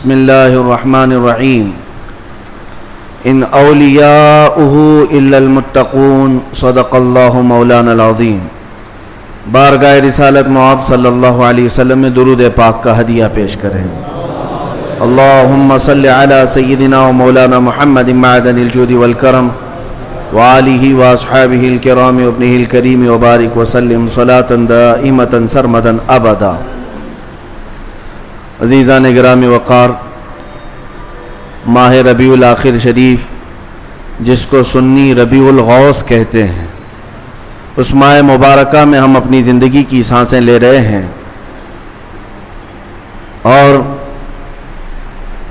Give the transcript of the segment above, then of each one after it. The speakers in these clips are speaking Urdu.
بسم اللہ الرحمن الرحیم ان اولیاؤہ الا المتقون صدق اللہ مولانا العظیم۔ بارگاہ رسالت مآب صلی اللہ علیہ وسلم میں درود پاک کا ہدیہ پیش کریں۔ اللہم صلی علی سیدنا و مولانا محمد معدن الجود والکرم وآلہ واصحابہ الکرام وابنہ الکریم وبارک وسلم صلاة دائمة سرمدا ابدا۔ عزیزان گرامی وقار، ماہ ربیع الاخر شریف جس کو سنی ربیع الغوث کہتے ہیں، اس ماہ مبارکہ میں ہم اپنی زندگی کی سانسیں لے رہے ہیں، اور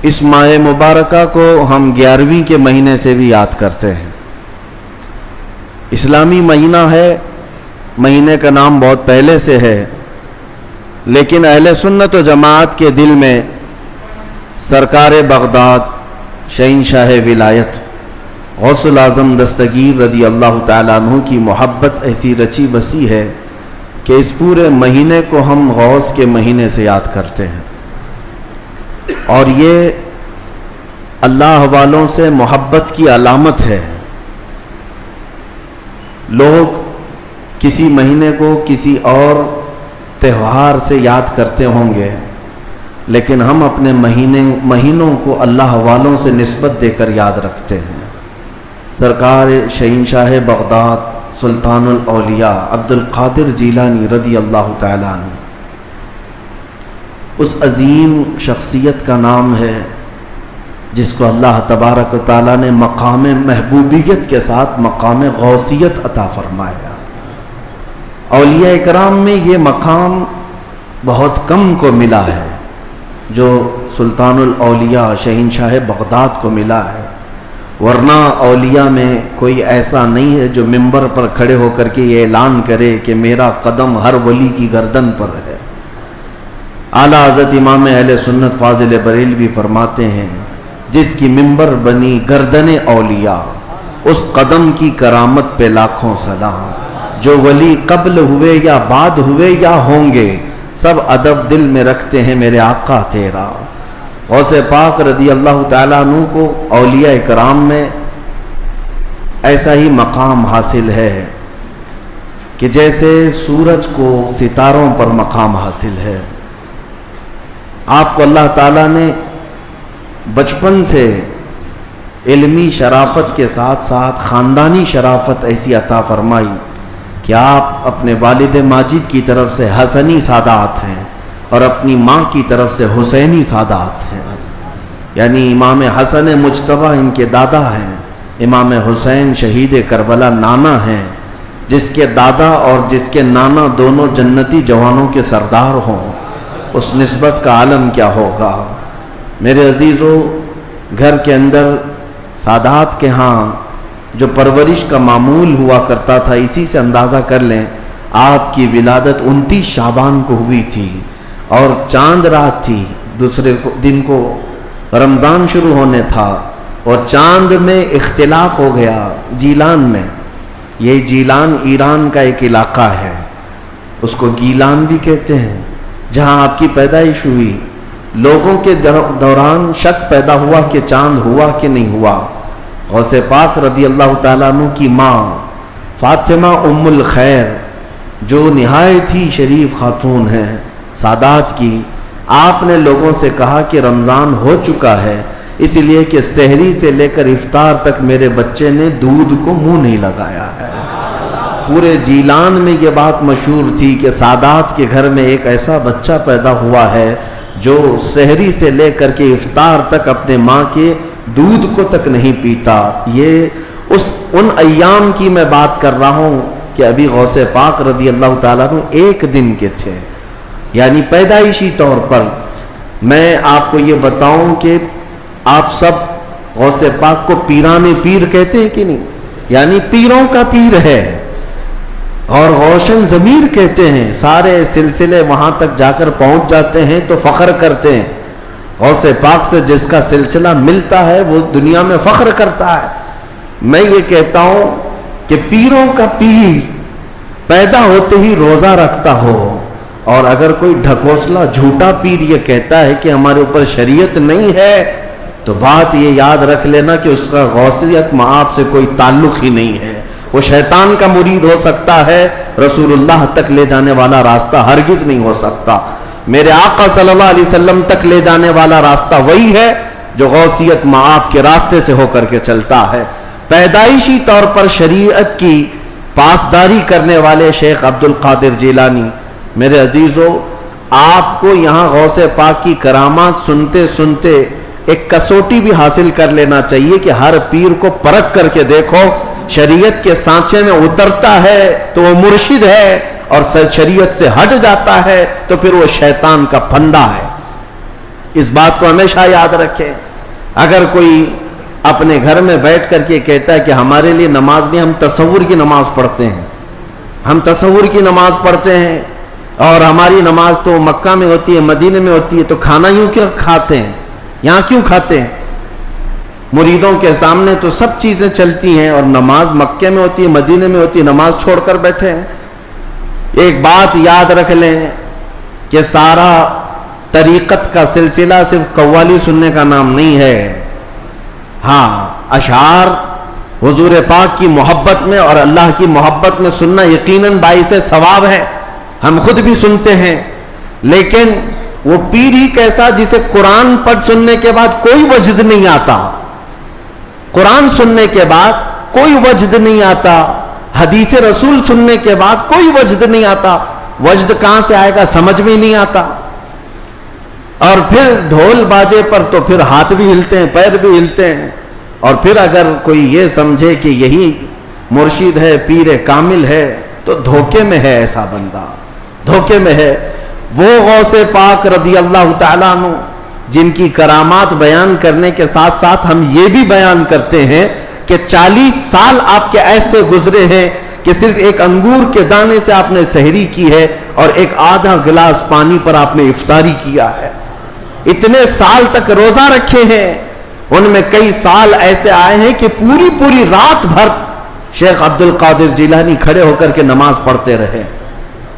اس ماہ مبارکہ کو ہم 11ویں کے مہینے سے بھی یاد کرتے ہیں۔ اسلامی مہینہ ہے، مہینے کا نام بہت پہلے سے ہے، لیکن اہل سنت و جماعت کے دل میں سرکار بغداد شہنشاہ ولایت غوث الاعظم دستگیر رضی اللہ تعالیٰ عنہ کی محبت ایسی رچی بسی ہے کہ اس پورے مہینے کو ہم غوث کے مہینے سے یاد کرتے ہیں، اور یہ اللہ والوں سے محبت کی علامت ہے۔ لوگ کسی مہینے کو کسی اور تہوار سے یاد کرتے ہوں گے، لیکن ہم اپنے مہینوں کو اللہ والوں سے نسبت دے کر یاد رکھتے ہیں۔ سرکار شہنشاہ بغداد سلطان الاولیاء عبد القادر جیلانی رضی اللہ تعالیٰ عنہ، اس عظیم شخصیت کا نام ہے جس کو اللہ تبارک و تعالیٰ نے مقام محبوبیت کے ساتھ مقام غوثیت عطا فرمایا۔ اولیاء اکرام میں یہ مقام بہت کم کو ملا ہے جو سلطان الاولیاء شہنشاہ بغداد کو ملا ہے، ورنہ اولیاء میں کوئی ایسا نہیں ہے جو منبر پر کھڑے ہو کر کے یہ اعلان کرے کہ میرا قدم ہر ولی کی گردن پر ہے۔ اعلیٰ حضرت امام اہل سنت فاضل بریلوی فرماتے ہیں، جس کی منبر بنی گردن اولیاء اس قدم کی کرامت پہ لاکھوں سلام، جو ولی قبل ہوئے یا بعد ہوئے یا ہوں گے سب ادب دل میں رکھتے ہیں میرے آقا تیرا۔ غوث پاک رضی اللہ تعالیٰ عنہ کو اولیاء کرام میں ایسا ہی مقام حاصل ہے کہ جیسے سورج کو ستاروں پر مقام حاصل ہے۔ آپ کو اللہ تعالیٰ نے بچپن سے علمی شرافت کے ساتھ ساتھ خاندانی شرافت ایسی عطا فرمائی کہ آپ اپنے والد ماجد کی طرف سے حسنی سادات ہیں اور اپنی ماں کی طرف سے حسینی سادات ہیں، یعنی امام حسن مجتبی ان کے دادا ہیں، امام حسین شہید کربلا نانا ہیں، جس کے دادا اور جس کے نانا دونوں جنتی جوانوں کے سردار ہوں، اس نسبت کا عالم کیا ہوگا۔ میرے عزیزو، گھر کے اندر سادات کے ہاں جو پرورش کا معمول ہوا کرتا تھا، اسی سے اندازہ کر لیں آپ کی ولادت 29 شعبان کو ہوئی تھی، اور چاند رات تھی، دوسرے دن کو رمضان شروع ہونے تھا، اور چاند میں اختلاف ہو گیا جیلان میں۔ یہ جیلان ایران کا ایک علاقہ ہے، اس کو گیلان بھی کہتے ہیں، جہاں آپ کی پیدائش ہوئی۔ لوگوں کے دوران شک پیدا ہوا کہ چاند ہوا کہ نہیں ہوا۔ غوث پاک رضی اللہ تعالیٰ عنہ کی ماں فاطمہ ام الخیر، جو نہایت ہی شریف خاتون ہیں سادات کی، آپ نے لوگوں سے کہا کہ رمضان ہو چکا ہے، اس لیے کہ سحری سے لے کر افطار تک میرے بچے نے دودھ کو منہ نہیں لگایا ہے۔ پورے جیلان میں یہ بات مشہور تھی کہ سادات کے گھر میں ایک ایسا بچہ پیدا ہوا ہے جو سحری سے لے کر کے افطار تک اپنے ماں کے دودھ کو تک نہیں پیتا۔ یہ ان ایام کی میں بات کر رہا ہوں کہ ابھی غوث پاک رضی اللہ تعالیٰ عنہ ایک دن کے تھے، یعنی پیدائشی طور پر۔ میں آپ کو یہ بتاؤں کہ آپ سب غوث پاک کو پیران پیر کہتے ہیں کہ نہیں، یعنی پیروں کا پیر ہے، اور روشن ضمیر کہتے ہیں۔ سارے سلسلے وہاں تک جا کر پہنچ جاتے ہیں تو فخر کرتے ہیں۔ غوث پاک سے جس کا سلسلہ ملتا ہے وہ دنیا میں فخر کرتا ہے۔ میں یہ کہتا ہوں کہ پیروں کا پیر پیدا ہوتے ہی روزہ رکھتا ہو، اور اگر کوئی ڈھکوسلا جھوٹا پیر یہ کہتا ہے کہ ہمارے اوپر شریعت نہیں ہے تو بات یہ یاد رکھ لینا کہ اس کا غوثیت مآب سے کوئی تعلق ہی نہیں ہے. وہ شیطان کا مرید ہو سکتا ہے، رسول اللہ تک لے جانے والا راستہ ہرگز نہیں ہو سکتا. میرے آقا صلی اللہ علیہ وسلم تک لے جانے والا راستہ وہی ہے جو غوثیت مآب کے راستے سے ہو کر کے چلتا ہے. پیدائشی طور پر شریعت کی پاسداری کرنے والے شیخ عبد القادر جیلانی، میرے عزیزو، آپ کو یہاں غوث پاک کی کرامات سنتے سنتے ایک کسوٹی بھی حاصل کر لینا چاہیے کہ ہر پیر کو پرکھ کر کے دیکھو شریعت کے سانچے میں اترتا ہے تو وہ مرشد ہے، اور شریعت سے ہٹ جاتا ہے تو پھر وہ شیطان کا پھندا ہے. اس بات کو ہمیشہ یاد رکھیں. اگر کوئی اپنے گھر میں بیٹھ کر کے کہتا ہے کہ ہمارے لیے نماز نہیں، ہم تصور کی نماز پڑھتے ہیں، ہم تصور کی نماز پڑھتے ہیں، اور ہماری نماز تو مکہ میں ہوتی ہے، مدینے میں ہوتی ہے، تو کھانا یوں کیوں کھاتے ہیں، یہاں کیوں کھاتے ہیں؟ مریدوں کے سامنے تو سب چیزیں چلتی ہیں، اور نماز مکے میں ہوتی ہے، مدینے میں ہوتی ہے، نماز چھوڑ کر بیٹھے ہیں. ایک بات یاد رکھ لیں کہ سارا طریقت کا سلسلہ صرف قوالی سننے کا نام نہیں ہے. ہاں، اشعار حضور پاک کی محبت میں اور اللہ کی محبت میں سننا یقیناً باعث ثواب ہے، ہم خود بھی سنتے ہیں. لیکن وہ پیر ہی کیسا جسے قرآن پڑھ سننے کے بعد کوئی وجد نہیں آتا، قرآن سننے کے بعد کوئی وجد نہیں آتا، حدیث رسول سننے کے بعد کوئی وجد نہیں آتا. وجد کہاں سے آئے گا سمجھ میں نہیں آتا. اور پھر ڈھول باجے پر تو پھر ہاتھ بھی ہلتے ہیں، پیر بھی ہلتے ہیں. اور پھر اگر کوئی یہ سمجھے کہ یہی مرشد ہے، پیر کامل ہے، تو دھوکے میں ہے. ایسا بندہ دھوکے میں ہے. وہ غوث پاک رضی اللہ تعالیٰ عنہ جن کی کرامات بیان کرنے کے ساتھ ساتھ ہم یہ بھی بیان کرتے ہیں کہ 40 سال آپ کے ایسے گزرے ہیں کہ صرف ایک انگور کے دانے سے آپ نے سحری کی ہے اور ایک آدھا گلاس پانی پر آپ نے افطاری کیا ہے. اتنے سال تک روزہ رکھے ہیں. ان میں کئی سال ایسے آئے ہیں کہ پوری رات بھر شیخ عبد القادر جیلانی کھڑے ہو کر کے نماز پڑھتے رہے.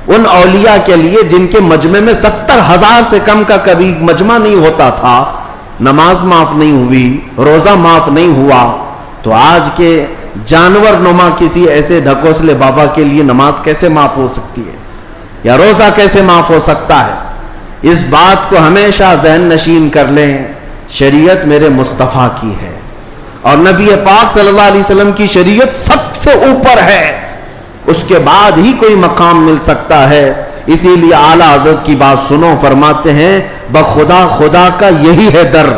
ان اولیاء کے لیے جن کے مجمع میں 70,000 سے کم کا کبھی مجمع نہیں ہوتا تھا، نماز معاف نہیں ہوئی، روزہ معاف نہیں ہوا، تو آج کے جانور نما کسی ایسے ڈھکوسلے بابا کے لیے نماز کیسے معاف ہو سکتی ہے، یا روزہ کیسے معاف ہو سکتا ہے؟ اس بات کو ہمیشہ ذہن نشین کر لیں، شریعت میرے مصطفیٰ کی ہے، اور نبی پاک صلی اللہ علیہ وسلم کی شریعت سب سے اوپر ہے. اس کے بعد ہی کوئی مقام مل سکتا ہے. اسی لیے اعلیٰ حضرت کی بات سنو، فرماتے ہیں بخدا خدا کا یہی ہے در.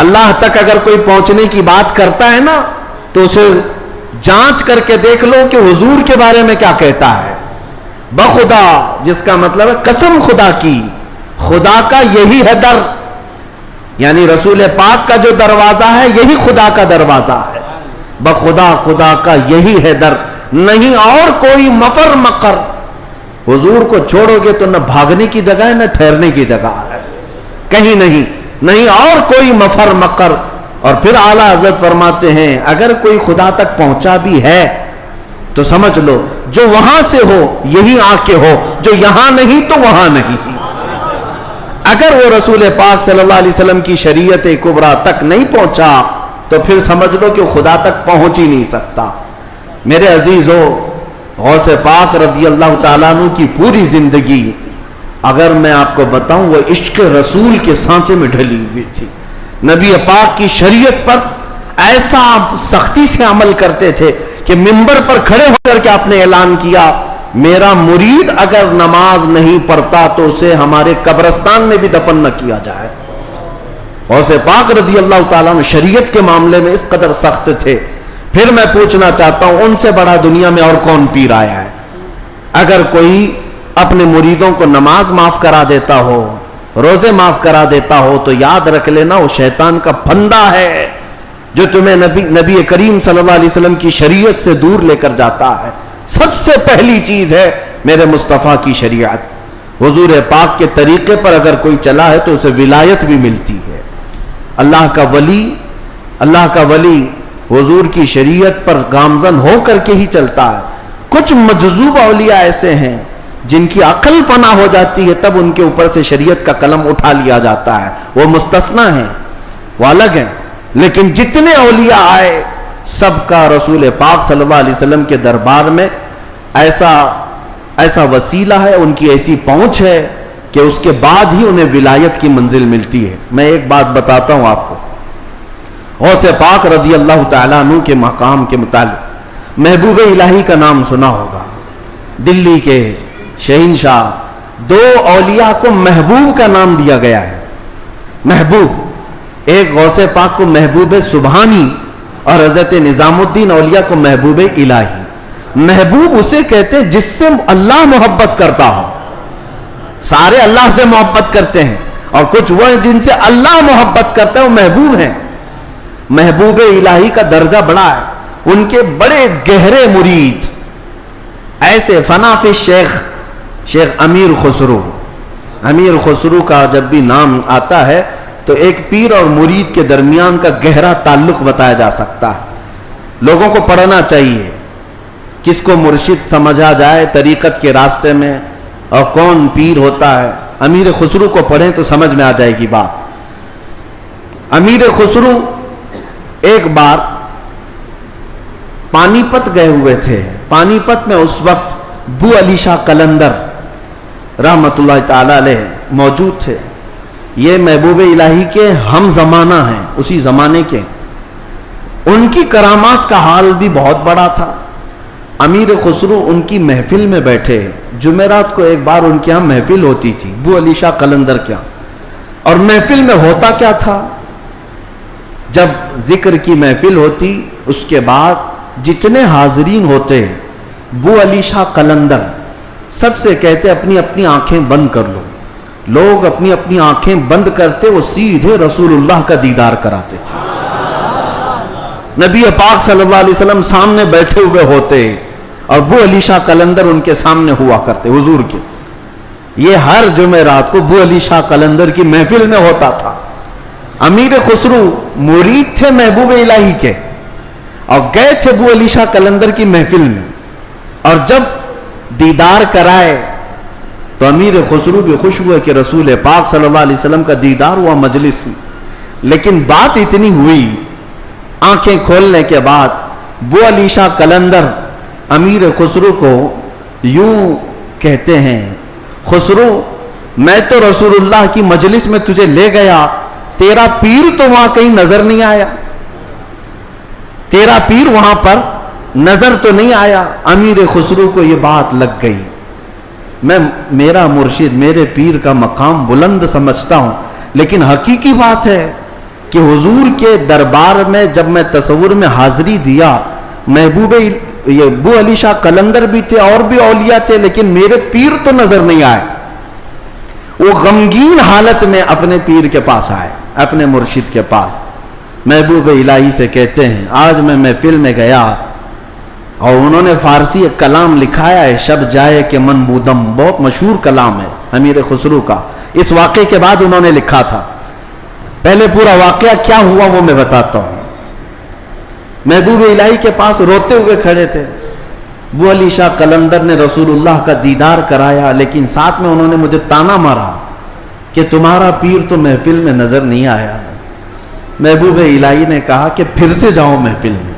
اللہ تک اگر کوئی پہنچنے کی بات کرتا ہے نا تو اسے جانچ کر کے دیکھ لو کہ حضور کے بارے میں کیا کہتا ہے. بخدا جس کا مطلب ہے قسم خدا کی، خدا کا یہی ہے در، یعنی رسول پاک کا جو دروازہ ہے یہی خدا کا دروازہ ہے. بخدا خدا کا یہی ہے در، نہیں اور کوئی مفر مقر. حضور کو چھوڑو گے تو نہ بھاگنے کی جگہ ہے نہ ٹھہرنے کی جگہ ہے، کہیں نہیں اور کوئی مفر مقر. اور پھر اعلیٰ حضرت فرماتے ہیں اگر کوئی خدا تک پہنچا بھی ہے تو سمجھ لو جو وہاں سے ہو یہی آ کے ہو، جو یہاں نہیں تو وہاں نہیں. اگر وہ رسول پاک صلی اللہ علیہ وسلم کی شریعت کبریٰ تک نہیں پہنچا تو پھر سمجھ لو کہ خدا تک پہنچ ہی نہیں سکتا. میرے عزیزو، غوث پاک رضی اللہ تعالیٰ عنہ کی پوری زندگی اگر میں آپ کو بتاؤں وہ عشق رسول کے سانچے میں ڈھلی ہوئی تھی. نبی پاک کی شریعت پر ایسا سختی سے عمل کرتے تھے کہ منبر پر کھڑے ہو کر کے آپ نے اعلان کیا میرا مرید اگر نماز نہیں پڑھتا تو اسے ہمارے قبرستان میں بھی دفن نہ کیا جائے. غوث پاک رضی اللہ تعالیٰ عنہ شریعت کے معاملے میں اس قدر سخت تھے. پھر میں پوچھنا چاہتا ہوں ان سے بڑا دنیا میں اور کون پیر آیا ہے؟ اگر کوئی اپنے مریدوں کو نماز معاف کرا دیتا ہو، روزے معاف کرا دیتا ہو، تو یاد رکھ لینا وہ شیطان کا پھندا ہے جو تمہیں نبی کریم صلی اللہ علیہ وسلم کی شریعت سے دور لے کر جاتا ہے. سب سے پہلی چیز ہے میرے مصطفیٰ کی شریعت. حضور پاک کے طریقے پر اگر کوئی چلا ہے تو اسے ولایت بھی ملتی ہے. اللہ کا ولی حضور کی شریعت پر گامزن ہو کر کے ہی چلتا ہے. کچھ مجذوب اولیاء ایسے ہیں جن کی عقل فنا ہو جاتی ہے تب ان کے اوپر سے شریعت کا قلم اٹھا لیا جاتا ہے، وہ مستثنا ہیں، وہ الگ ہیں. لیکن جتنے اولیاء آئے سب کا رسول پاک صلی اللہ علیہ وسلم کے دربار میں ایسا وسیلہ ہے، ان کی ایسی پہنچ ہے کہ اس کے بعد ہی انہیں ولایت کی منزل ملتی ہے. میں ایک بات بتاتا ہوں آپ کو، غوث پاک رضی اللہ تعالیٰ عنہ کے مقام کے متعلق. محبوب الہی کا نام سنا ہوگا، دلی کے شہنشاہ. دو اولیاء کو محبوب کا نام دیا گیا ہے. محبوب، ایک غوث پاک کو محبوب سبحانی اور حضرت نظام الدین اولیاء کو محبوب الہی. محبوب اسے کہتے ہیں جس سے اللہ محبت کرتا ہو. سارے اللہ سے محبت کرتے ہیں اور کچھ وہ ہیں جن سے اللہ محبت کرتا ہے، وہ محبوب ہیں. محبوب الہی کا درجہ بڑا ہے. ان کے بڑے گہرے مرید ایسے فنا فی شیخ امیر خسرو. امیر خسرو کا جب بھی نام آتا ہے تو ایک پیر اور مرید کے درمیان کا گہرا تعلق بتایا جا سکتا ہے. لوگوں کو پڑھنا چاہیے، کس کو مرشد سمجھا جائے طریقت کے راستے میں اور کون پیر ہوتا ہے. امیر خسرو کو پڑھیں تو سمجھ میں آ جائے گی بات. امیر خسرو ایک بار پانی پت گئے ہوئے تھے. پانی پت میں اس وقت بو علی شاہ قلندر رحمت اللہ تعالی علیہ موجود تھے. یہ محبوب الہی کے ہم زمانہ ہیں، اسی زمانے کے. ان کی کرامات کا حال بھی بہت بڑا تھا. امیر خسرو ان کی محفل میں بیٹھے. جمعرات کو ایک بار ان کے ہاں محفل ہوتی تھی بو علی شاہ قلندر کے ہاں. اور محفل میں ہوتا کیا تھا، جب ذکر کی محفل ہوتی اس کے بعد جتنے حاضرین ہوتے بو علی شاہ قلندر سب سے کہتے اپنی اپنی آنکھیں بند کر لو. لوگ اپنی اپنی آنکھیں بند کرتے، وہ سیدھے رسول اللہ کا دیدار کراتے تھے. نبی پاک صلی اللہ علیہ وسلم سامنے بیٹھے ہوئے ہوتے اور بو علی شاہ قلندر ان کے سامنے ہوا کرتے حضور کے. یہ ہر جمعرات کو بو علی شاہ قلندر کی محفل میں ہوتا تھا. امیر خسرو مرید تھے محبوب الہی کے اور گئے تھے بو علی شاہ قلندر کی محفل میں. اور جب دیدار کرائے تو امیر خسرو بھی خوش ہوئے کہ رسول پاک صلی اللہ علیہ وسلم کا دیدار ہوا مجلس میں. لیکن بات اتنی ہوئی، آنکھیں کھولنے کے بعد بو علی شاہ قلندر امیر خسرو کو یوں کہتے ہیں، خسرو میں تو رسول اللہ کی مجلس میں تجھے لے گیا، تیرا پیر تو وہاں کہیں نظر نہیں آیا، تیرا پیر وہاں پر نظر تو نہیں آیا. امیر خسرو کو یہ بات لگ گئی. میں میرا مرشد میرے پیر کا مقام بلند سمجھتا ہوں، لیکن حقیقی بات ہے کہ حضور کے دربار میں جب میں تصور میں حاضری دیا، محبوب یہ بو علی شاہ قلندر بھی تھے اور بھی اولیاء تھے، لیکن میرے پیر تو نظر نہیں آئے. وہ غمگین حالت میں اپنے پیر کے پاس آئے، اپنے مرشد کے پاس. محبوب الہی سے کہتے ہیں آج میں محفل میں گیا اور انہوں نے فارسی ایک کلام لکھایا ہے، شب جائے کہ من بودم، بہت مشہور کلام ہے امیر خسرو کا. اس واقعے کے بعد انہوں نے لکھا تھا. پہلے پورا واقعہ کیا ہوا وہ میں بتاتا ہوں. محبوب الہی کے پاس روتے ہوئے کھڑے تھے. بو علی شاہ قلندر نے رسول اللہ کا دیدار کرایا، لیکن ساتھ میں انہوں نے مجھے تانا مارا کہ تمہارا پیر تو محفل میں نظر نہیں آیا. محبوب الہی نے کہا کہ پھر سے جاؤ محفل میں،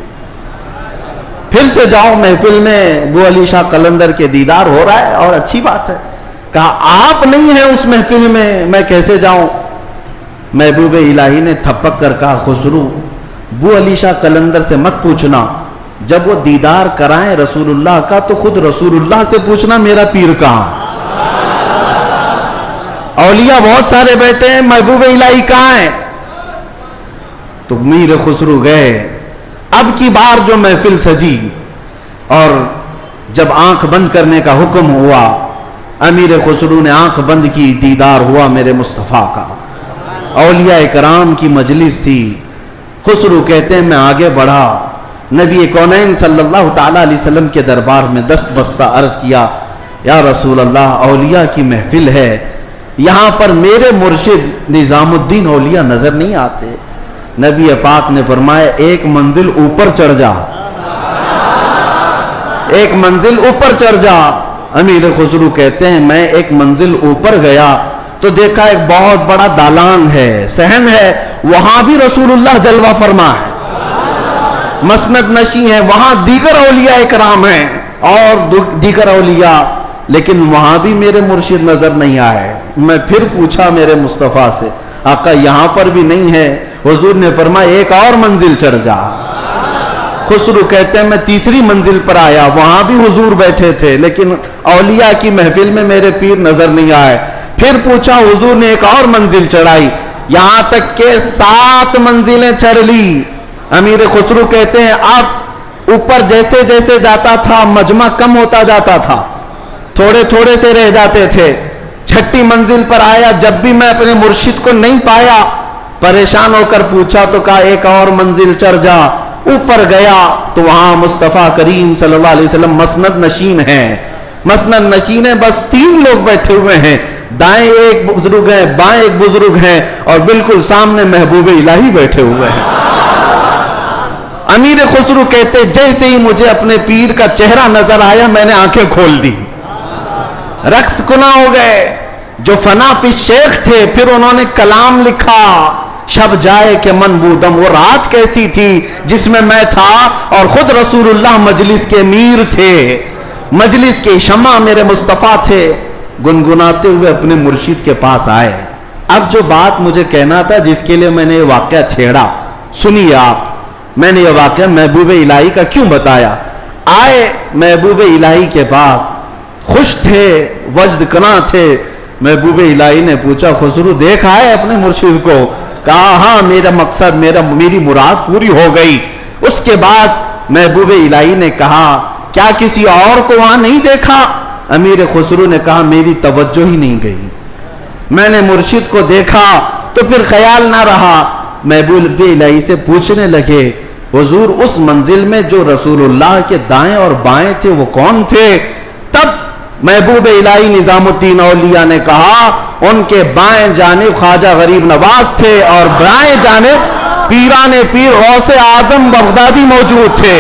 پھر سے جاؤ محفل میں. بو علی شاہ قلندر کے دیدار ہو رہا ہے اور اچھی بات ہے. کہا آپ نہیں ہیں اس محفل میں کیسے جاؤں. محبوب الہی نے تھپک کر کہا خسرو بو علی شاہ قلندر سے مت پوچھنا، جب وہ دیدار کرائیں رسول اللہ کا تو خود رسول اللہ سے پوچھنا میرا پیر کہاں. اولیاء بہت سارے بیٹھے ہیں، محبوب الہی کہاں ہیں. تو میر خسرو گئے. اب کی بار جو محفل سجی اور جب آنکھ بند کرنے کا حکم ہوا، امیر خسرو نے آنکھ بند کی، دیدار ہوا میرے مصطفیٰ کا. اولیاء کرام کی مجلس تھی. خسرو کہتے ہیں میں آگے بڑھا، نبی کونین صلی اللہ تعالیٰ علیہ وسلم کے دربار میں دست بستہ عرض کیا یا رسول اللہ اولیاء کی محفل ہے، یہاں پر میرے مرشد نظام الدین اولیاء نظر نہیں آتے. نبی پاک نے فرمایا ایک منزل اوپر چڑھ جا، ایک منزل اوپر چڑھ جا. امیر خسرو کہتے ہیں میں ایک منزل اوپر گیا تو دیکھا ایک بہت بڑا دالان ہے، صحن ہے، وہاں بھی رسول اللہ جلوہ فرما ہے، مسند نشی ہے، وہاں دیگر اولیاء اکرام ہیں اور دیگر اولیاء، لیکن وہاں بھی میرے مرشد نظر نہیں آئے۔ میں پھر پوچھا میرے مصطفیٰ سے، آقا یہاں پر بھی نہیں ہے؟ حضور نے فرمایا ایک اور منزل چڑھ جا۔ خسرو کہتے ہیں میں تیسری منزل پر آیا، وہاں بھی حضور بیٹھے تھے، لیکن اولیاء کی محفل میں میرے پیر نظر نہیں آئے۔ پھر پوچھا، حضور نے ایک اور منزل چڑھائی، یہاں تک کہ 7 منزلیں چڑھ لی۔ امیر خسرو کہتے ہیں اب اوپر جیسے جیسے جاتا تھا مجمع کم ہوتا جاتا تھا، تھوڑے تھوڑے سے رہ جاتے تھے۔ 6ٹھی منزل پر آیا، جب بھی میں اپنے مرشد کو نہیں پایا، پریشان ہو کر پوچھا تو کہا ایک اور منزل چڑھ جا۔ اوپر گیا تو وہاں مصطفیٰ کریم صلی اللہ علیہ وسلم مسند نشین ہیں، مسند نشین ہیں، بس 3 لوگ بیٹھے ہوئے ہیں، دائیں ایک بزرگ ہیں، بائیں ایک بزرگ ہیں، اور بالکل سامنے محبوب الہی بیٹھے ہوئے ہیں۔ امیر خسرو کہتے جیسے ہی مجھے اپنے پیر کا چہرہ نظر آیا میں نے آنکھیں کھول دی، رقص کنا ہو گئے۔ جو فنا فی شیخ تھے پھر انہوں نے کلام لکھا، شب جائے کہ من بودم، وہ رات کیسی تھی جس میں میں تھا اور خود رسول اللہ مجلس کے امیر تھے، مجلس کے شمع میرے مصطفیٰ تھے۔ گنگناتے ہوئے اپنے مرشد کے پاس آئے۔ اب جو بات مجھے کہنا تھا جس کے لیے میں نے یہ واقعہ چھیڑا، سنیے آپ، میں نے یہ واقعہ محبوب الہی کا کیوں بتایا۔ آئے محبوب الہی کے پاس، خوش تھے، وجد کنا تھے۔ محبوب الہی نے پوچھا خسرو دیکھا ہے اپنے مرشد کو؟ کہا ہاں میرا مقصد میری مراد پوری ہو گئی۔ اس کے بعد محبوب الہی نے کہا کیا کسی اور کو وہاں نہیں دیکھا؟ امیر خسرو نے کہا میری توجہ ہی نہیں گئی، میں نے مرشد کو دیکھا تو پھر خیال نہ رہا۔ محبوب الہی سے پوچھنے لگے حضور اس منزل میں جو رسول اللہ کے دائیں اور بائیں تھے وہ کون تھے؟ تب محبوب الہی نظام الدین اولیاء نے کہا ان کے بائیں جانب خواجہ غریب نواز تھے اور بائیں جانب پیران پیر غوث اعظم بغدادی موجود تھے۔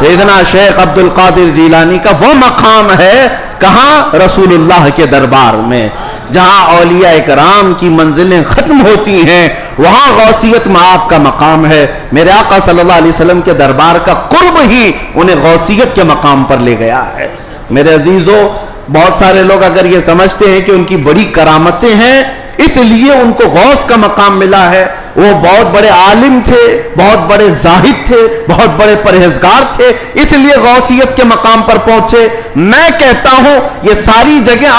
سیدنا شیخ عبد القادر جیلانی کا وہ مقام ہے کہاں؟ رسول اللہ کے دربار میں، جہاں اولیاء کرام کی منزلیں ختم ہوتی ہیں وہاں غوثیت معاب کا مقام ہے۔ میرے آقا صلی اللہ علیہ وسلم کے دربار کا قرب ہی انہیں غوثیت کے مقام پر لے گیا ہے۔ میرے عزیزو، بہت سارے لوگ اگر یہ سمجھتے ہیں کہ ان کی بڑی کرامتیں ہیں اس لیے ان کو غوث کا مقام ملا ہے، وہ بہت بڑے عالم تھے، بہت بڑے زاہد تھے، بہت بڑے پرہیزگار تھے اس لیے غوثیت کے مقام پر پہنچے۔ میں کہتا ہوں یہ ساری جگہ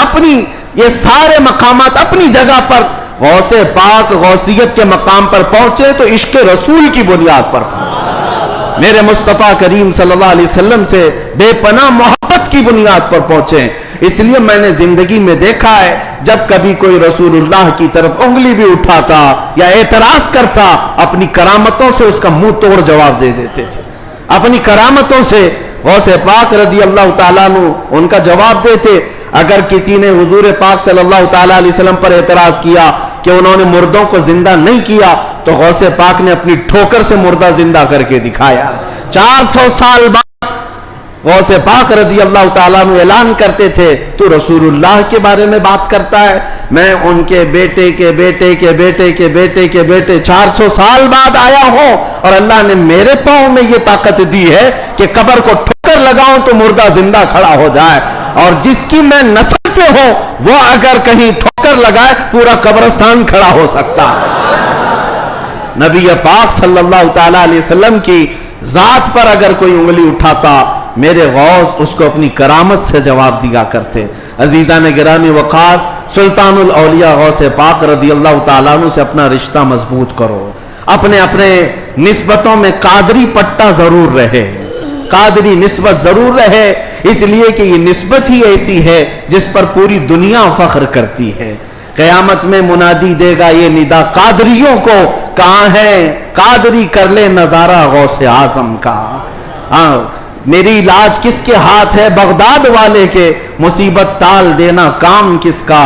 یہ سارے مقامات اپنی جگہ پر غوث پاک غوثیت کے مقام پر پہنچے تو عشق رسول کی بنیاد پر پہنچے، میرے مصطفیٰ کریم صلی اللہ علیہ وسلم سے بے پناہ محبت کی بنیاد پر پہنچے۔ اس لیے میں نے زندگی میں دیکھا ہے جب کبھی کوئی رسول اللہ کی طرف انگلی بھی اٹھاتا یا اعتراض کرتا اپنی کرامتوں سے اس کا منہ توڑ جواب دے دیتے تھے، اپنی کرامتوں سے غوث پاک رضی اللہ تعالیٰ عنہ ان کا جواب دیتے۔ اگر کسی نے حضور پاک صلی اللہ تعالیٰ علیہ وسلم پر اعتراض کیا کہ انہوں نے مردوں کو زندہ نہیں کیا تو غوث پاک نے اپنی ٹھوکر سے مردہ زندہ کر کے دکھایا۔ 400 سال بعد غوث پاک رضی اللہ تعالیٰ عنہ اعلان کرتے تھے تو رسول اللہ کے بارے میں بات کرتا ہے، میں ان کے بیٹے کے بیٹے کے بیٹے کے بیٹے کے بیٹے 400 سال بعد آیا ہوں اور اللہ نے میرے پاؤں میں یہ طاقت دی ہے کہ قبر کو ٹھوکر لگاؤں تو مردہ زندہ کھڑا ہو جائے، اور جس کی میں نسل سے ہوں وہ اگر کہیں ٹھوکر لگائے پورا قبرستان کھڑا ہو سکتا ہے۔ نبی پاک صلی اللہ تعالیٰ علیہ وسلم کی ذات پر اگر کوئی انگلی اٹھاتا میرے غوث اس کو اپنی کرامت سے جواب دیا کرتے۔ عزیزان گرامی وقار، سلطان الاولیاء غوث پاک رضی اللہ تعالیٰ عنہ سے اپنا رشتہ مضبوط کرو، اپنے نسبتوں میں قادری پٹا ضرور رہے، قادری نسبت ضرور رہے، اس لیے کہ یہ نسبت ہی ایسی ہے جس پر پوری دنیا فخر کرتی ہے۔ قیامت میں منادی دے گا یہ ندا قادریوں کو، کہاں ہے قادری کر لے نظارہ غوث اعظم کا۔ میری علاج کس کے ہاتھ ہے؟ بغداد والے کے، مصیبت ٹال دینا کام کس کا؟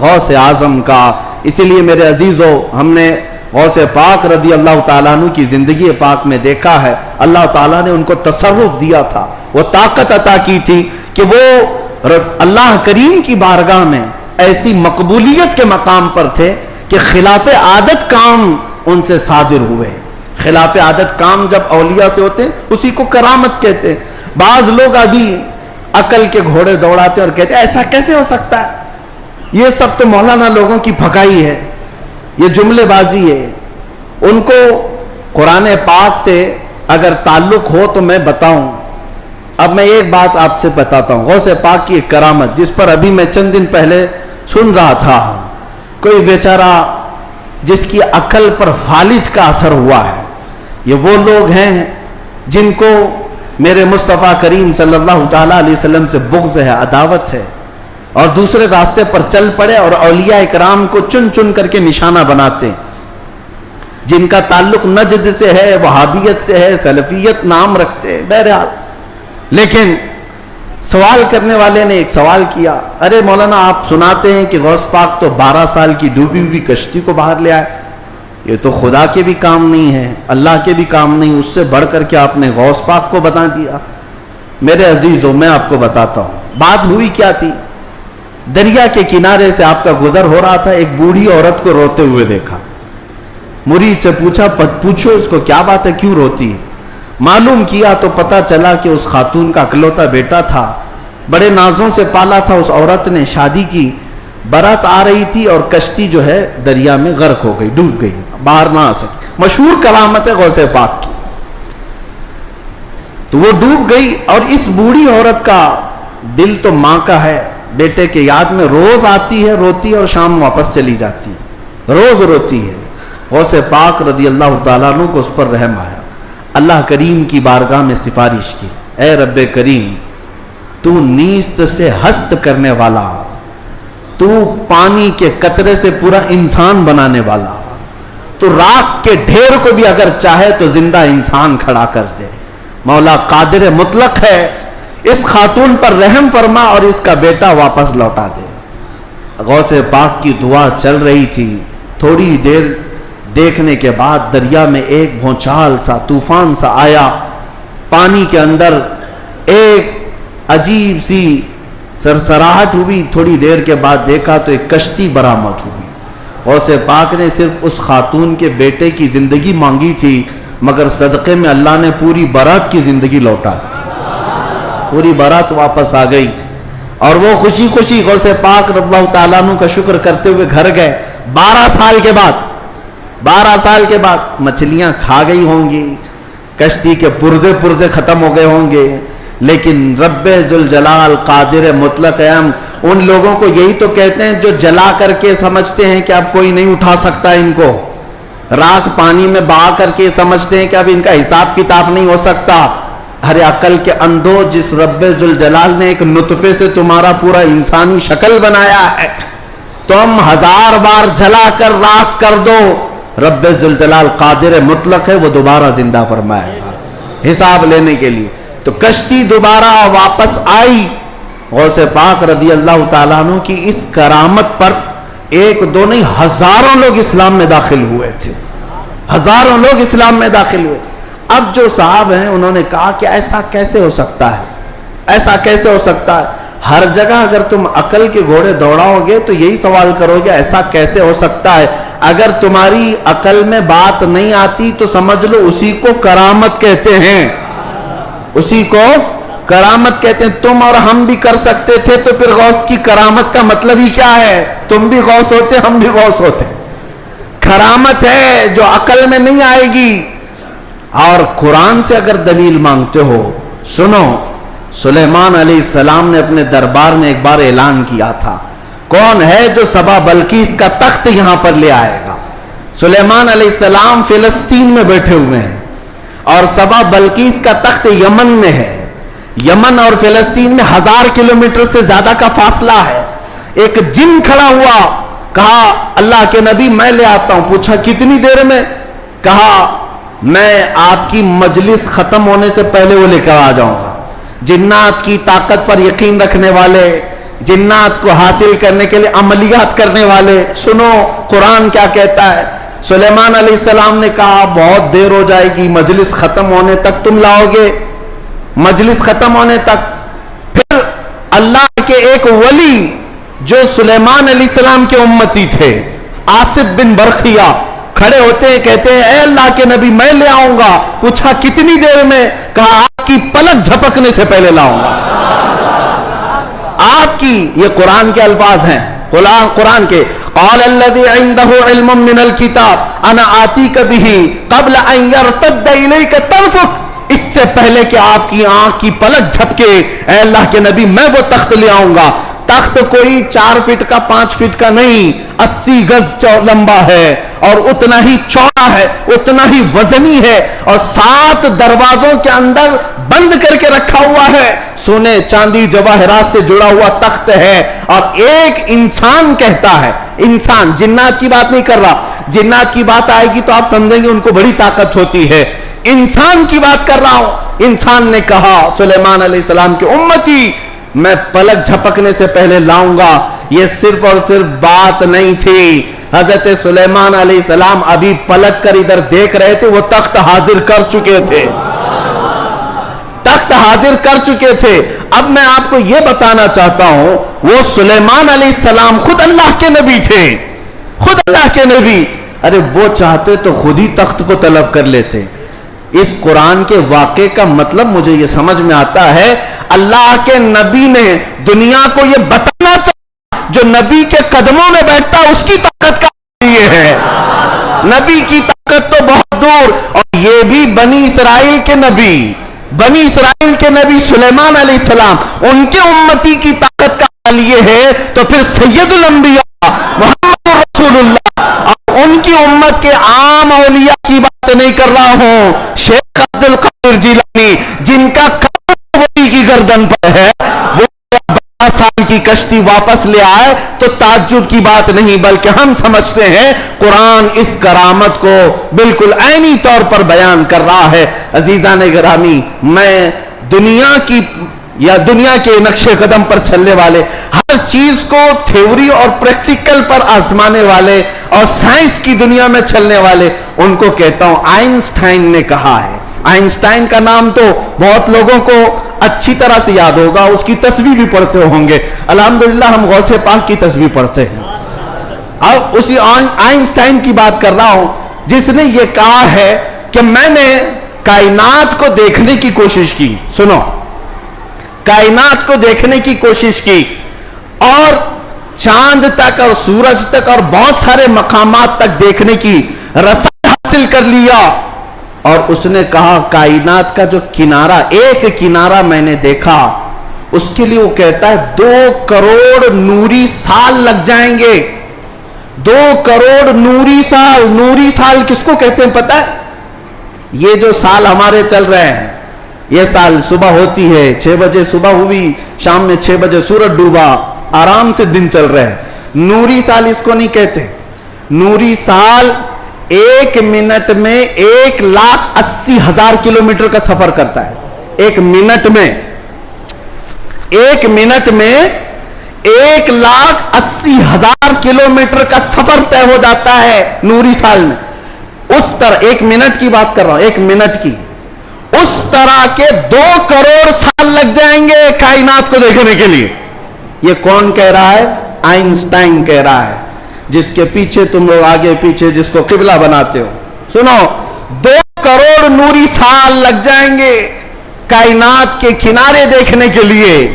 غوث اعظم کا۔ اسی لیے میرے عزیزو، ہم نے غوث پاک رضی اللہ تعالیٰ عنہ کی زندگی پاک میں دیکھا ہے اللہ تعالیٰ نے ان کو تصرف دیا تھا، وہ طاقت عطا کی تھی کہ وہ اللہ کریم کی بارگاہ میں ایسی مقبولیت کے مقام پر تھے کہ خلاف عادت کام ان سے صادر ہوئے. خلاف عادت کام جب اولیاء سے ہوتے ہیں اسی کو کرامت کہتے ہیں. بعض لوگ ابھی عقل کے گھوڑے دوڑاتے ہیں اور کہتے ہیں ایسا کیسے ہو سکتا ہے, یہ سب تو مولانا لوگوں کی پھکائی ہے, یہ جملے بازی ہے. ان کو قرآن پاک سے اگر تعلق ہو تو میں بتاؤں. اب میں ایک بات آپ سے بتاتا ہوں, غوث پاک کی ایک کرامت جس پر ابھی میں چند دن پہلے سن رہا تھا. کوئی بیچارہ جس کی عقل پر فالج کا اثر ہوا ہے. یہ وہ لوگ ہیں جن کو میرے مصطفیٰ کریم صلی اللہ تعالیٰ علیہ وسلم سے بغض ہے, عداوت ہے, اور دوسرے راستے پر چل پڑے اور اولیاء اکرام کو چن چن کر کے نشانہ بناتے ہیں. جن کا تعلق نجد سے ہے, وہابیت سے ہے, سلفیت نام رکھتے ہیں. بہرحال لیکن سوال کرنے والے نے ایک سوال کیا, ارے مولانا آپ سناتے ہیں کہ غوث پاک تو 12 سال کی ڈوبی ہوئی کشتی کو باہر لے آئے, یہ تو خدا کے بھی کام نہیں ہے, اللہ کے بھی کام نہیں, اس سے بڑھ کر کے آپ نے غوث پاک کو بتا دیا. میرے عزیزوں میں آپ کو بتاتا ہوں بات ہوئی کیا تھی. دریا کے کنارے سے آپ کا گزر ہو رہا تھا, ایک بوڑھی عورت کو روتے ہوئے دیکھا. مرید سے پوچھا پوچھو اس کو کیا بات ہے, کیوں روتی ہے. معلوم کیا تو پتا چلا کہ اس خاتون کا اکلوتا بیٹا تھا, بڑے نازوں سے پالا تھا. اس عورت نے شادی کی, بارات آ رہی تھی اور کشتی جو ہے دریا میں غرق ہو گئی, ڈوب گئی, باہر نہ آ سکی. مشہور کرامت ہے غوث پاک کی. تو وہ ڈوب گئی اور اس بوڑھی عورت کا دل تو ماں کا ہے, بیٹے کے یاد میں روز آتی ہے, روتی اور شام واپس چلی جاتی ہے, روز روتی ہے. غوث پاک رضی اللہ تعالیٰ عنہ کو اس پر رحم آیا. اللہ کریم کی بارگاہ میں سفارش کی, اے رب کریم تو نیست سے ہست کرنے والا, تو پانی کے قطرے سے پورا انسان بنانے والا, تو راکھ کے ڈھیر کو بھی اگر چاہے تو زندہ انسان کھڑا کر دے. مولا قادر مطلق ہے, اس خاتون پر رحم فرما اور اس کا بیٹا واپس لوٹا دے. غوث پاک کی دعا چل رہی تھی. تھوڑی دیر دیکھنے کے بعد دریا میں ایک بھونچال سا, طوفان سا آیا. پانی کے اندر ایک عجیب سی سرسراہٹ ہوئی. تھوڑی دیر کے بعد دیکھا تو ایک کشتی برآمد ہوئی. غوث پاک نے صرف اس خاتون کے بیٹے کی زندگی مانگی تھی, مگر صدقے میں اللہ نے پوری بارات کی زندگی لوٹا دی. پوری بارات واپس آ گئی اور وہ خوشی خوشی غوث پاک رضی اللہ تعالیٰ عنہ کا شکر کرتے ہوئے گھر گئے. 12 سال کے بعد مچھلیاں کھا گئی ہوں گی, کشتی کے پرزے ختم ہو گئے ہوں گے, لیکن رب ذوالجلال قادر مطلق ہم ان لوگوں کو یہی تو کہتے ہیں جو جلا کر کے سمجھتے ہیں کہ اب کوئی نہیں اٹھا سکتا ان کو, راکھ پانی میں بہا کر کے سمجھتے ہیں کہ اب ان کا حساب کتاب نہیں ہو سکتا. ہر عقل کے اندھو, جس رب ذوالجلال نے ایک نطفے سے تمہارا پورا انسانی شکل بنایا ہے, تم 1000 بار جلا کر راکھ کر دو, رب ذوالجلال قادر مطلق ہے, وہ دوبارہ زندہ فرمائے گا حساب لینے کے لیے. تو کشتی دوبارہ واپس آئی. غوث پاک رضی اللہ تعالیٰ عنہ کی اس کرامت پر ایک دو نہیں ہزاروں لوگ اسلام میں داخل ہوئے تھے, ہزاروں لوگ اسلام میں داخل ہوئے. اب جو صاحب ہیں انہوں نے کہا کہ ایسا کیسے ہو سکتا ہے, ایسا کیسے ہو سکتا ہے. ہر جگہ اگر تم عقل کے گھوڑے دوڑاؤ گے تو یہی سوال کرو گے ایسا کیسے ہو سکتا ہے. اگر تمہاری عقل میں بات نہیں آتی تو سمجھ لو اسی کو کرامت کہتے ہیں, اسی کو کرامت کہتے ہیں. تم اور ہم بھی کر سکتے تھے تو پھر غوث کی کرامت کا مطلب ہی کیا ہے. تم بھی غوث ہوتے, ہم بھی غوث ہوتے. کرامت ہے جو عقل میں نہیں آئے گی. اور قرآن سے اگر دلیل مانگتے ہو, سنو, سلیمان علیہ السلام نے اپنے دربار میں ایک بار اعلان کیا تھا, کون ہے جو سبا بلقیس کا تخت یہاں پر لے آئے گا. سلیمان علیہ السلام فلسطین میں بیٹھے ہوئے ہیں اور سبا بلقیس کا تخت یمن میں ہے. یمن اور فلسطین میں 1000 کلومیٹر سے زیادہ کا فاصلہ ہے. ایک جن کھڑا ہوا, کہا اللہ کے نبی میں لے آتا ہوں. پوچھا کتنی دیر میں؟ کہا میں آپ کی مجلس ختم ہونے سے پہلے وہ لے کر آ جاؤں گا. جنات کی طاقت پر یقین رکھنے والے, جنات کو حاصل کرنے کے لیے عملیات کرنے والے, سنو قرآن کیا کہتا ہے. سلیمان علیہ السلام نے کہا بہت دیر ہو جائے گی, مجلس ختم ہونے تک تم لاؤ گے, مجلس ختم ہونے تک. پھر اللہ کے ایک ولی جو سلیمان علیہ السلام کے امتی تھے، آصف بن برخیہ، کھڑے ہوتے ہیں، کہتے ہیں اے اللہ کے نبی میں لے آؤں گا. پوچھا کتنی دیر میں؟ کہا آپ کی پلک جھپکنے سے پہلے لاؤں گا. آپ کی، یہ قرآن کے الفاظ ہیں، قرآن کے. قال الذي عنده علم من الكتاب انا آتيك به قبل ان يرتد اليك طرفك. اس سے پہلے کہ آپ کی آنکھ کی پلک جھپکے اے اللہ کے نبی میں وہ تخت لے آؤں گا. تخت کوئی 4 فٹ کا 5 فٹ کا نہیں، 80 گز لمبا ہے اور اتنا ہی چوڑا ہے، اتنا ہی وزنی ہے، اور 7 دروازوں کے اندر بند کر کے رکھا ہوا ہے. سونے چاندی جواہرات سے جڑا ہوا تخت ہے. اور ایک انسان کہتا ہے، انسان، جنات کی بات نہیں کر رہا، جنات کی بات آئے گی تو آپ سمجھیں گے ان کو بڑی طاقت ہوتی ہے. انسان کی بات کر رہا ہوں. انسان نے کہا سلیمان علیہ السلام کے امتی میں پلک جھپکنے سے پہلے لاؤں گا. یہ صرف اور صرف بات نہیں تھی، حضرت سلیمان علیہ السلام ابھی پلک کر ادھر دیکھ رہے تھے، وہ تخت حاضر کر چکے تھے، تخت حاضر کر چکے تھے. اب میں آپ کو یہ بتانا چاہتا ہوں، وہ سلیمان علیہ السلام خود اللہ کے نبی تھے، خود اللہ کے نبی. ارے وہ چاہتے تو خود ہی تخت کو طلب کر لیتے. اس قرآن کے واقعے کا مطلب مجھے یہ سمجھ میں آتا ہے، اللہ کے نبی نے دنیا کو یہ بتانا چاہا جو نبی کے قدموں میں بیٹھتا اس کی طاقت کا یہ ہے. نبی کی طاقت تو بہت دور. اور یہ بھی بنی اسرائیل کے نبی، بنی اسرائیل کے نبی سلیمان علیہ السلام، ان کے امتی کی طاقت کا حال یہ ہے، تو پھر سید الانبیاء محمد رسول اللہ اور ان کی امت کے عام اولیاء کی بات نہیں کر رہا ہوں. شیخ عبد القادر جیلانی جن کا قدم ولی کی گردن پر ہے، وہ 12 سال کی کشتی واپس لے آئے تو تعجب کی بات نہیں، بلکہ ہم سمجھتے ہیں قرآن اس کرامت کو بالکل عینی طور پر بیان کر رہا ہے. عزیزان گرامی، میں دنیا کی یا دنیا کے نقش قدم پر چلنے والے، ہر چیز کو تھیوری اور پریکٹیکل پر آزمانے والے اور سائنس کی دنیا میں چلنے والے، ان کو کہتا ہوں آئنسٹائن نے کہا ہے. آئنسٹائن کا نام تو بہت لوگوں کو اچھی طرح سے یاد ہوگا، اس کی تسبیح بھی پڑھتے ہوں گے. الحمدللہ ہم غوث پاک کی تسبیح پڑھتے ہیں. اب اسی آئنسٹائن کی بات کر رہا ہوں جس نے یہ کہا ہے کہ میں نے کائنات کو دیکھنے کی کوشش کی. سنو، کائنات کو دیکھنے کی کوشش کی اور چاند تک اور سورج تک اور بہت سارے مقامات تک دیکھنے کی رسائی حاصل کر لیا. اور اس نے کہا کائنات کا جو کنارہ، ایک کنارہ میں نے دیکھا، اس کے لیے وہ کہتا ہے 2 کروڑ نوری سال لگ جائیں گے. 2 کروڑ نوری سال. نوری سال کس کو کہتے ہیں پتہ ہے؟ یہ جو سال ہمارے چل رہے ہیں، یہ سال صبح ہوتی ہے 6 بجے صبح ہوئی، شام میں 6 بجے سورج ڈوبا، آرام سے دن چل رہے ہیں. نوری سال اس کو نہیں کہتے. نوری سال 1 منٹ میں 1,80,000 کلومیٹر کا سفر کرتا ہے. 1 منٹ میں 1,80,000 کلومیٹر کا سفر طے ہو جاتا ہے نوری سال میں. اس طرح 1 منٹ کی بات کر رہا ہوں، 1 منٹ کی، اس طرح کے 2 کروڑ سال لگ جائیں گے کائنات کو دیکھنے کے لیے. یہ کون کہہ رہا ہے؟ آئنسٹائن کہہ رہا ہے، جس کے پیچھے تم لوگ آگے پیچھے جس کو قبلہ بناتے ہو. سنو، 2 کروڑ نوری سال لگ جائیں گے کائنات کے کنارے دیکھنے کے لیے،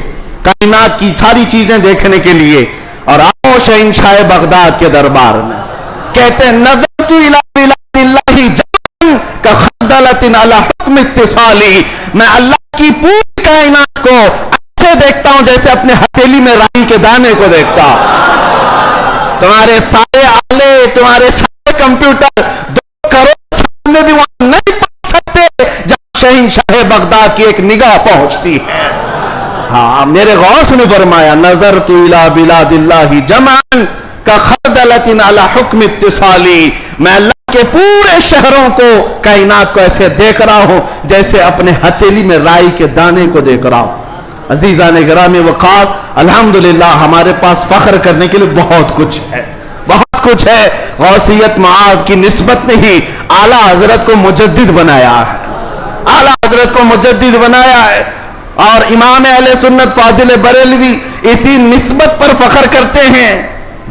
کائنات کی ساری چیزیں دیکھنے کے لیے. اور آؤ شہنشاہ بغداد کے دربار میں. کہتے ہیں نظرت الی بلاد اللہ جمعا کخردلۃ علی حکم اتصالی. میں اللہ کی پوری کائنات کو ایسے دیکھتا ہوں جیسے اپنے ہتھیلی میں رائی کے دانے کو دیکھتا. تمہارے سارے آلے، تمہارے سارے کمپیوٹر 2 کروڑ سال میں بھی وہاں نہیں پہنچ سکتے جہاں شہنشاہ بغداد کی ایک نگاہ پہنچتی ہے. ہاں، میرے غوث نے فرمایا نظرت الی بلاد اللہ جمعا کخردلۃ علی حکم اتصالی. میں اللہ کے پورے شہروں کو، کائنات کو ایسے دیکھ رہا ہوں جیسے اپنے ہتھیلی میں رائی کے دانے کو دیکھ رہا ہوں. عزیزان گرامی وقار، الحمدللہ ہمارے پاس فخر کرنے کے لیے بہت کچھ ہے، بہت کچھ ہے. غوثیت معاذ کی نسبت نے ہی اعلیٰ حضرت کو مجدد بنایا ہے، اعلیٰ حضرت کو مجدد بنایا ہے. اور امام اہل سنت فاضل بریلوی اسی نسبت پر فخر کرتے ہیں.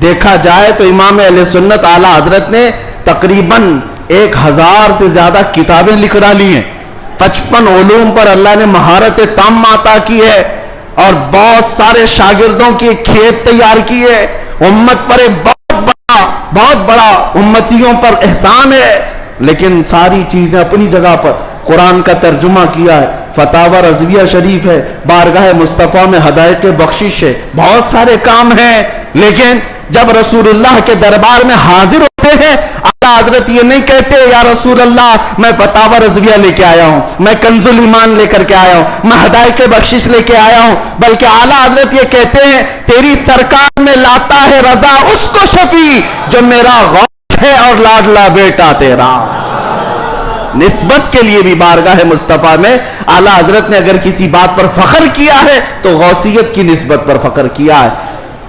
دیکھا جائے تو امام اہل سنت اعلیٰ حضرت نے تقریباً 1000 سے زیادہ کتابیں لکھ ڈالی ہیں. 55 علوم پر اللہ نے مہارت تام عطا کی ہے اور بہت سارے شاگردوں کی کھیت تیار کی ہے. امت پر ایک بہت بڑا امتیوں پر احسان ہے. لیکن ساری چیزیں اپنی جگہ پر. قرآن کا ترجمہ کیا ہے, فتاوی رضویہ شریف ہے, بارگاہ مصطفیٰ میں ہدایت بخشش ہے, بہت سارے کام ہیں. لیکن جب رسول اللہ کے دربار میں حاضر ہوتے ہیں, اعلیٰ حضرت یہ نہیں کہتے یا رسول اللہ میں فتاوی رضویہ لے کے آیا ہوں, میں کنز الایمان لے کر کے آیا ہوں, میں ہدایت بخشش لے کے آیا ہوں, بلکہ اعلیٰ حضرت یہ کہتے ہیں تیری سرکار میں لاتا ہے رضا اس کو شفیع جو میرا غوث ہے اور لاڈلا بیٹا تیرا. نسبت کے لیے بھی بارگاہ مصطفیٰ میں اعلیٰ حضرت نے اگر کسی بات پر فخر کیا ہے تو غوثیت کی نسبت پر فخر کیا ہے.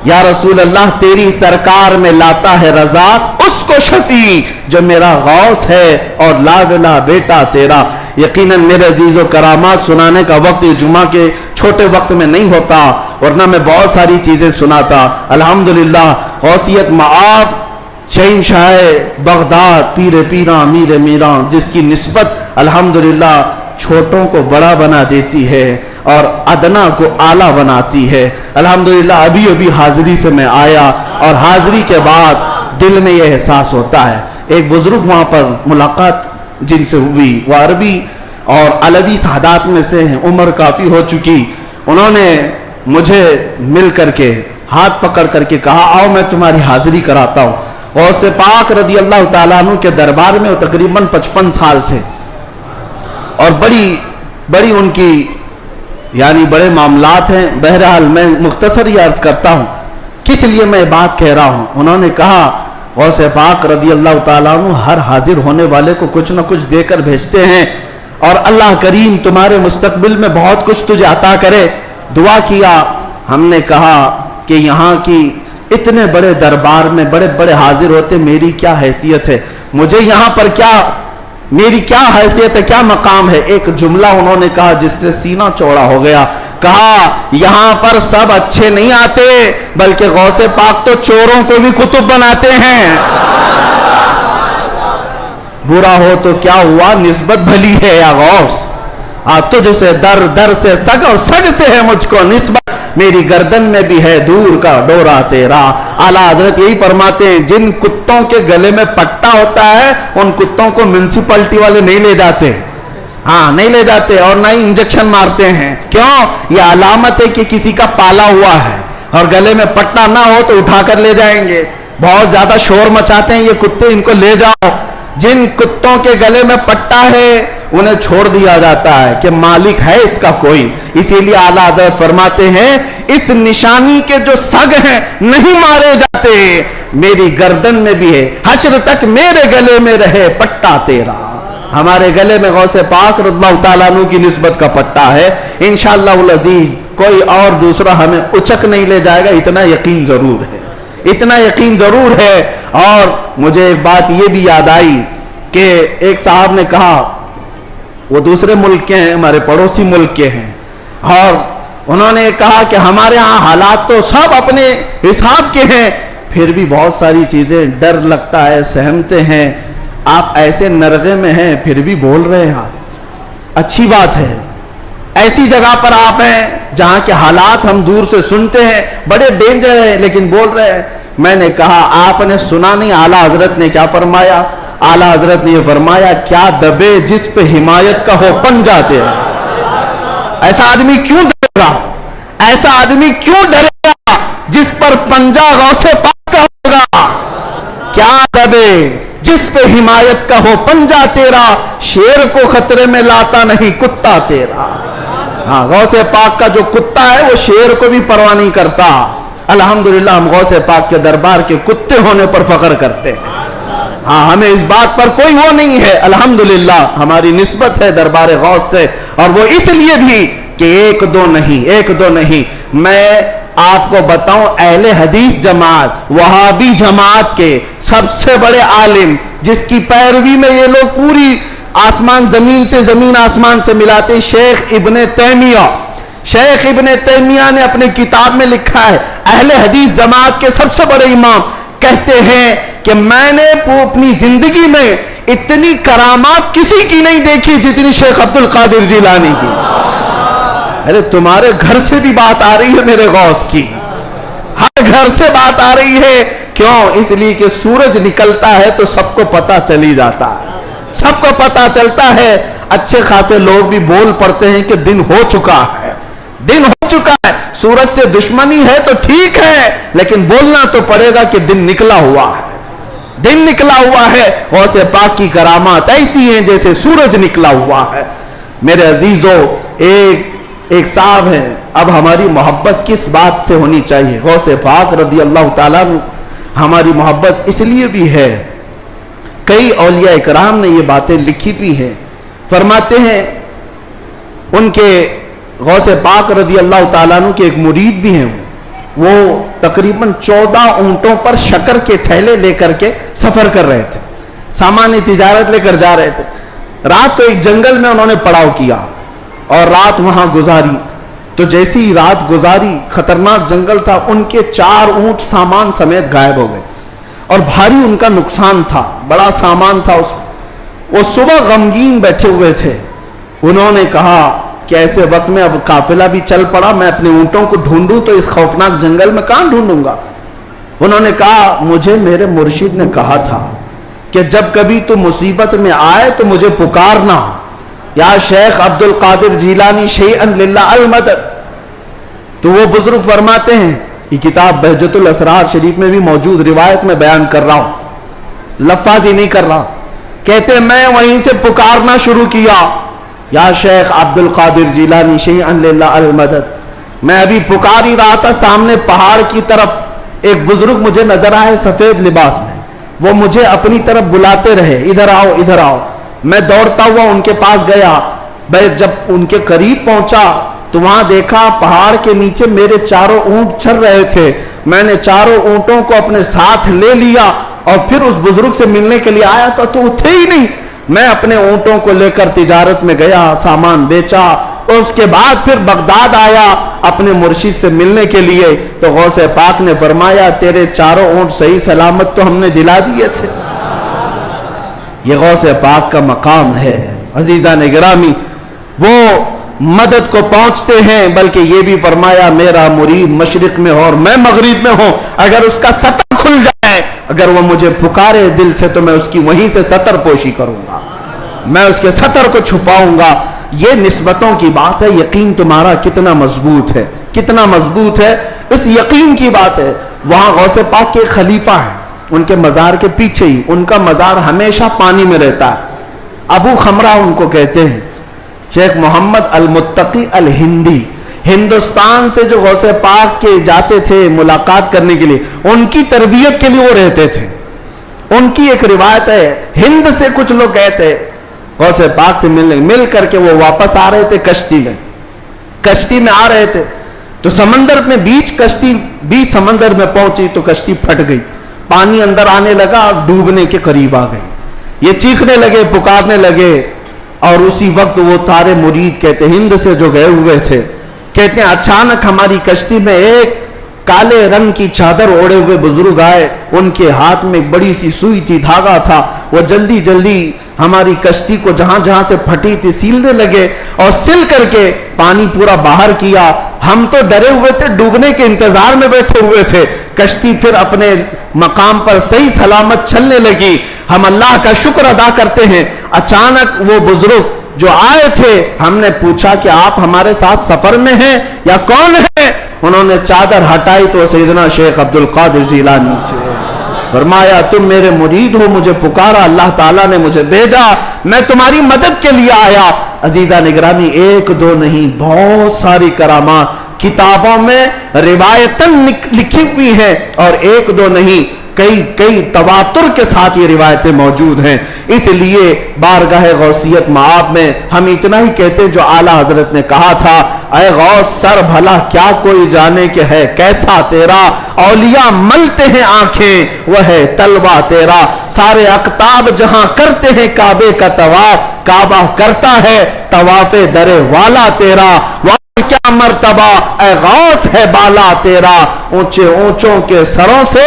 یا رسول اللہ تیری سرکار میں لاتا ہے رضا اس کو شفیع جو میرا غوث ہے اور لاڈلا بیٹا تیرا. یقیناً میرے عزیز و کرامات سنانے کا وقت جمعہ کے چھوٹے وقت میں نہیں ہوتا, ورنہ میں بہت ساری چیزیں سناتا. الحمدللہ غوثیت معاب شہنشاہ بغداد پیر پیراں میر میراں جس کی نسبت الحمدللہ چھوٹوں کو بڑا بنا دیتی ہے اور ادنا کو اعلیٰ بناتی ہے. الحمدللہ ابھی حاضری سے میں آیا اور حاضری کے بعد دل میں یہ احساس ہوتا ہے. ایک بزرگ وہاں پر ملاقات جن سے ہوئی, وہ عربی اور علوی سادات میں سے ہیں, عمر کافی ہو چکی. انہوں نے مجھے مل کر کے ہاتھ پکڑ کر کے کہا آؤ میں تمہاری حاضری کراتا ہوں. غوث پاک رضی اللہ تعالیٰ عنہ کے دربار میں وہ تقریباً 55 سال سے, اور بڑی ان کی یعنی بڑے معاملات ہیں. بہرحال میں مختصر ہی عرض کرتا ہوں کس لیے میں بات کہہ رہا ہوں. انہوں نے کہا غوث پاک رضی اللہ تعالیٰ عنہ ہر حاضر ہونے والے کو کچھ نہ کچھ دے کر بھیجتے ہیں, اور اللہ کریم تمہارے مستقبل میں بہت کچھ تجھے عطا کرے. دعا کیا. ہم نے کہا کہ یہاں کی اتنے بڑے دربار میں بڑے بڑے حاضر ہوتے, میری کیا حیثیت ہے, مجھے یہاں پر میری کیا حیثیت ہے, کیا مقام ہے. ایک جملہ انہوں نے کہا جس سے سینہ چوڑا ہو گیا. کہا یہاں پر سب اچھے نہیں آتے بلکہ غوث پاک تو چوروں کو بھی کتب بناتے ہیں. برا ہو تو کیا ہوا, نسبت بھلی ہے یا غوث, تجھ سے در سے سگ اور سگ سے ہے مجھ کو نسبت, میری گردن میں بھی ہے دور کا ڈورا تیرا. اعلیٰ حضرت یہی فرماتے ہیں جن کتوں کے گلے میں پٹا ہوتا ہے ان کتوں کو میونسپلٹی والے نہیں لے جاتے, نہیں لے جاتے اور نہ ہی انجیکشن مارتے ہیں. کیوں؟ یہ علامت ہے کہ کسی کا پالا ہوا ہے, اور گلے میں پٹا نہ ہو تو اٹھا کر لے جائیں گے. بہت زیادہ شور مچاتے ہیں یہ کتے, ان کو لے جاؤ. جن کتوں کے گلے میں پٹا ہے انہیں چھوڑ دیا جاتا ہے کہ مالک ہے اس کا کوئی. اسی لیے اعلیٰ حضرت فرماتے ہیں اس نشانی کے جو سگ ہیں نہیں مارے جاتے, میری گردن میں بھی ہے, حشر تک میرے گلے میں رہے پٹا تیرا. ہمارے گلے میں غوث پاک رضی اللہ تعالیٰ عنہ کی نسبت کا پٹا ہے. انشاءاللہ العزیز کوئی اور دوسرا ہمیں اچک نہیں لے جائے گا, اتنا یقین ضرور ہے, اتنا یقین ضرور ہے. اور مجھے ایک بات یہ بھی یاد آئی کہ ایک صاحب نے کہا وہ دوسرے ملک کے ہیں, ہمارے پڑوسی ملک کے ہیں, اور انہوں نے کہا کہ ہمارے ہاں حالات تو سب اپنے حساب کے ہیں, پھر بھی بہت ساری چیزیں ڈر لگتا ہے, سہمتے ہیں. آپ ایسے نرغے میں ہیں پھر بھی بول رہے ہیں, اچھی بات ہے. ایسی جگہ پر آپ ہیں جہاں کے حالات ہم دور سے سنتے ہیں, بڑے ڈینجر ہیں لیکن بول رہے ہیں. میں نے کہا آپ نے سنا نہیں اعلیٰ حضرت نے کیا فرمایا؟ اعلیٰ حضرت نے یہ فرمایا کیا دبے جس پہ حمایت کا ہو پنجہ تیرا. ایسا آدمی کیوں ڈرے گا, ایسا آدمی کیوں ڈرے گا جس پر پنجہ غوث پاک کا ہوگا. کیا دبے جس پہ حمایت کا ہو پنجہ تیرا, شیر کو خطرے میں لاتا نہیں کتا تیرا. غوث پاک کا جو کتا ہے وہ شیر کو بھی پرواہ نہیں کرتا. الحمدللہ ہم غوث پاک کے دربار کے کتے ہونے پر فخر کرتے ہیں. ہمیں اس بات پر کوئی وہ نہیں ہے, الحمدللہ ہماری نسبت ہے دربار غوث سے, اور وہ اس لیے بھی کہ ایک دو نہیں. میں آپ کو بتاؤں اہل حدیث جماعت وہابی جماعت کے سب سے بڑے عالم جس کی پیروی میں یہ لوگ پوری آسمان زمین سے زمین آسمان سے ملاتے, شیخ ابن تیمیہ. شیخ ابن تیمیہ نے اپنے کتاب میں لکھا ہے، اہل حدیث جماعت کے سب سے بڑے امام کہتے ہیں کہ میں نے اپنی زندگی میں اتنی کرامات کسی کی نہیں دیکھی جتنی شیخ عبد القادر جیلانی کی۔ ارے تمہارے گھر سے بھی بات آ رہی ہے میرے غوث کی، ہر گھر سے بات آ رہی ہے۔ کیوں؟ اس لیے کہ سورج نکلتا ہے تو سب کو پتہ چلی جاتا ہے، سب کو پتہ چلتا ہے۔ اچھے خاصے لوگ بھی بول پڑتے ہیں کہ دن ہو چکا ہے، دن ہو چکا ہے۔ سورج سے دشمنی ہے تو ٹھیک ہے، لیکن بولنا تو پڑے گا کہ دن نکلا ہوا ہے، دن نکلا ہوا ہے۔ غوث پاک کی کرامات ایسی ہیں جیسے سورج نکلا ہوا ہے۔ میرے عزیزو، ایک صاحب ہیں، اب ہماری محبت کس بات سے ہونی چاہیے؟ غوث پاک رضی اللہ تعالیٰ عنہ ہماری محبت اس لیے بھی ہے، کئی اولیاء اکرام نے یہ باتیں لکھی بھی ہیں، فرماتے ہیں ان کے غوث پاک رضی اللہ تعالیٰ عنہ کے ایک مرید بھی ہیں، وہ تقریباً 14 اونٹوں پر شکر کے تھیلے لے کر کے سفر کر رہے تھے، سامان تجارت لے کر جا رہے تھے۔ رات کو ایک جنگل میں انہوں نے پڑاؤ کیا اور رات وہاں گزاری، تو جیسی رات گزاری، خطرناک جنگل تھا، ان کے 4 اونٹ سامان سمیت غائب ہو گئے اور بھاری ان کا نقصان تھا، بڑا سامان تھا اس میں۔ وہ صبح غمگین بیٹھے ہوئے تھے، انہوں نے کہا کہ ایسے وقت میں اب قافلہ بھی چل پڑا، میں اپنے اونٹوں کو ڈھونڈوں تو اس خوفناک جنگل میں کہاں ڈھونڈوں گا؟ انہوں نے کہا مجھے میرے مرشد نے کہا تھا کہ جب کبھی تو مصیبت میں آئے تو مجھے پکارنا، یا شیخ عبد القادر جیلانی شیئا للہ المدد۔ تو وہ بزرگ فرماتے ہیں، یہ کتاب بہجت الاسرار شریف میں بھی موجود روایت میں بیان کر رہا ہوں، لفاظی نہیں کر رہا، کہتے میں وہیں سے پکارنا شروع کیا، یا شیخ عبد القادر جیلانی شیئا للہ المدد۔ میں ابھی پکار ہی رہا تھا، سامنے پہاڑ کی طرف ایک بزرگ مجھے نظر آئے سفید لباس میں، وہ مجھے اپنی طرف بلاتے رہے، ادھر آؤ ادھر آؤ۔ میں دوڑتا ہوا ان کے پاس گیا، جب ان کے قریب پہنچا تو وہاں دیکھا پہاڑ کے نیچے میرے 4 اونٹ چر رہے تھے۔ میں نے 4 اونٹوں کو اپنے ساتھ لے لیا اور پھر اس بزرگ سے ملنے کے لیے آیا تھا تو وہ تھے ہی نہیں۔ میں اپنے اونٹوں کو لے کر تجارت میں گیا، سامان بیچا، اس کے بعد پھر بغداد آیا اپنے مرشد سے ملنے کے لیے، تو غوث پاک نے فرمایا تیرے 4 اونٹ صحیح سلامت تو ہم نے دلا دیے تھے۔ یہ غوث پاک کا مقام ہے عزیزان گرامی، وہ مدد کو پہنچتے ہیں، بلکہ یہ بھی فرمایا میرا مرید مشرق میں ہو اور میں مغرب میں ہوں، اگر اس کا سطر کھل جائے، اگر وہ مجھے پکارے دل سے تو میں اس کی وہیں سے سطر پوشی کروں گا، میں اس کے سطر کو چھپاؤں گا۔ یہ نسبتوں کی بات ہے، یقین تمہارا کتنا مضبوط ہے، کتنا مضبوط ہے، اس یقین کی بات ہے۔ وہاں غوث پاک کے خلیفہ ہیں، ان کے مزار کے پیچھے ہی، ان کا مزار ہمیشہ پانی میں رہتا ہے، ابو خمرہ ان کو کہتے ہیں، شیخ محمد المتقی الہندی، ہندوستان سے جو غوث پاک کے جاتے تھے ملاقات کرنے کے لیے، ان کی تربیت کے لیے وہ رہتے تھے۔ ان کی ایک روایت ہے، ہند سے کچھ لوگ گئے تھے غوث پاک سے ملنے، مل کر کے وہ واپس آ رہے تھے کشتی میں آ رہے تھے، تو سمندر میں بیچ سمندر میں پہنچی تو کشتی پھٹ گئی، پانی اندر آنے لگا اور ڈوبنے کے قریب آ گئی۔ یہ چیخنے لگے، پکارنے لگے، اور اسی وقت وہ تارے مرید کہتے ہند سے جو گئے ہوئے تھے، کہتے ہیں اچانک ہماری کشتی میں ایک کالے رنگ کی چادر اوڑے ہوئے بزرگ آئے، ان کے ہاتھ میں بڑی سی سوئی تھی، دھاگا تھا، وہ جلدی جلدی ہماری کشتی کو جہاں جہاں سے پھٹی تھی سیلنے لگے اور سل کر کے پانی پورا باہر کیا۔ ہم تو ڈرے ہوئے تھے، ڈوبنے کے انتظار میں بیٹھے ہوئے تھے، کشتی پھر اپنے مقام پر صحیح سلامت چلنے لگی۔ ہم اللہ کا شکر ادا کرتے ہیں، اچانک وہ بزرگ جو آئے تھے، ہم نے پوچھا کہ آپ ہمارے ساتھ سفر میں ہیں یا کون ہیں؟ انہوں نے چادر ہٹائی تو سیدنا شیخ عبد القادر جیلانی تھے۔ فرمایا تم میرے مرید ہو، مجھے پکارا، اللہ تعالیٰ نے مجھے بھیجا، میں تمہاری مدد کے لیے آیا۔ عزیزہ نگرامی، 1 2 نہیں، بہت ساری کرامات کتابوں میں روایتاً لکھی ہوئی ہیں، اور 1 2 نہیں، کئی تواتر کے ساتھ یہ روایتیں موجود ہیں۔ اس لیے بارگاہ غوثیت معاب میں ہم اتنا ہی کہتے جو اعلیٰ حضرت نے کہا تھا، اے غوث سر بھلا کیا کوئی جانے کہ ہے کیسا تیرا، اولیاء ملتے ہیں آنکھیں وہ ہے تلوہ تیرا، سارے اقطاب جہاں کرتے ہیں کعبے کا طواف، کعبہ کرتا ہے طواف در والا تیرا، کیا مرتبہ اے غوث ہے بالا تیرا، اونچے اونچوں کے سروں سے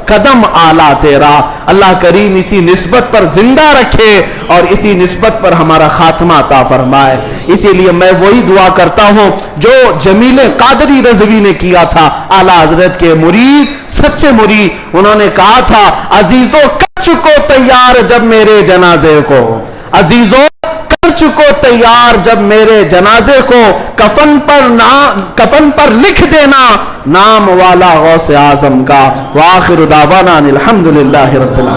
قدم آلہ تیرا۔ اللہ کریم اسی نسبت پر زندہ رکھے اور اسی نسبت پر ہمارا خاتمہ عطا فرمائے۔ اسی لیے میں وہی دعا کرتا ہوں جو جمیل قادری رضوی نے کیا تھا، اعلیٰ حضرت کے مرید، سچے مرید۔ انہوں نے کہا تھا عزیزو کر چکو تیار جب میرے جنازے کو، عزیزو کر چکو تیار جب میرے جنازے کو، کفن پر لکھ دینا نام والا غوث اعظم کا۔ وآخر دعوانا الحمدللہ رب العالمین۔